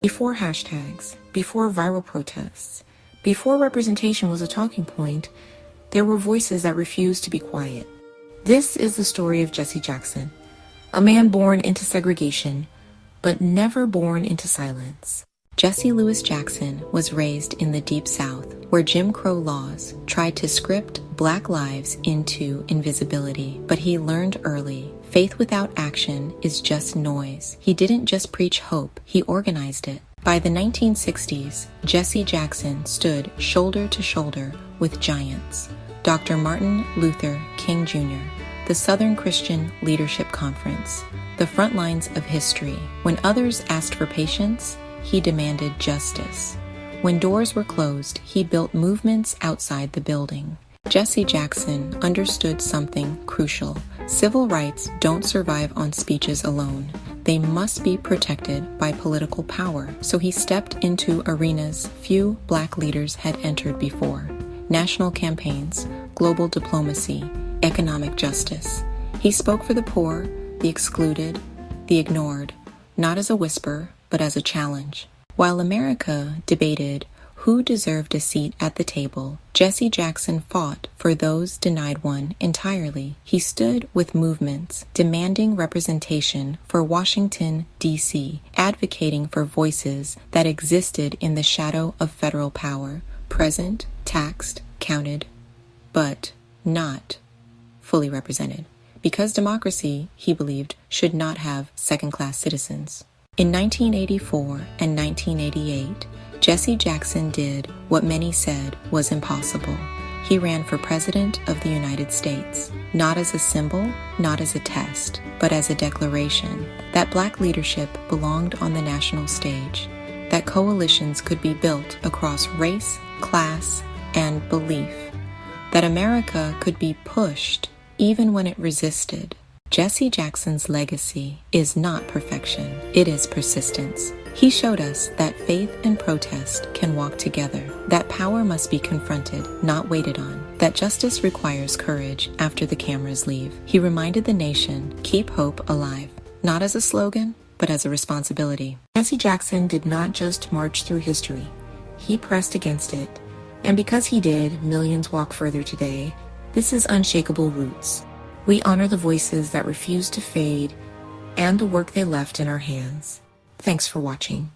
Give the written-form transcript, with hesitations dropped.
Before hashtags, before viral protests, before representation was a talking point, there were voices that refused to be quiet. This is the story of Jesse Jackson, a man born into segregation, but never born into silence. Jesse Louis Jackson was raised in the Deep South, where Jim Crow laws tried to script Black lives into invisibility. But he learned early, faith without action is just noise. He didn't just preach hope, he organized it. By the 1960s, Jesse Jackson stood shoulder to shoulder with giants. Dr. Martin Luther King Jr., the Southern Christian Leadership Conference, the front lines of history. When others asked for patience, he demanded justice. When doors were closed, he built movements outside the building. Jesse Jackson understood something crucial. Civil rights don't survive on speeches alone. They must be protected by political power. So he stepped into arenas few Black leaders had entered before. National campaigns, global diplomacy, economic justice. He spoke for the poor, the excluded, the ignored, not as a whisper, but as a challenge. While America debated who deserved a seat at the table, Jesse Jackson fought for those denied one entirely. He stood with movements demanding representation for Washington, D.C., advocating for voices that existed in the shadow of federal power, present, taxed, counted, but not fully represented. Because democracy, he believed, should not have second-class citizens. In 1984 and 1988, Jesse Jackson did what many said was impossible. He ran for President of the United States, not as a symbol, not as a test, but as a declaration that Black leadership belonged on the national stage, that coalitions could be built across race, class, and belief, that America could be pushed even when it resisted. Jesse Jackson's legacy is not perfection, it is persistence. He showed us that faith and protest can walk together, that power must be confronted, not waited on, that justice requires courage after the cameras leave. He reminded the nation, keep hope alive, not as a slogan, but as a responsibility. Jesse Jackson did not just march through history, he pressed against it. And because he did, millions walk further today. This is Unshakable Roots. We honor the voices that refuse to fade and the work they left in our hands. Thanks for watching.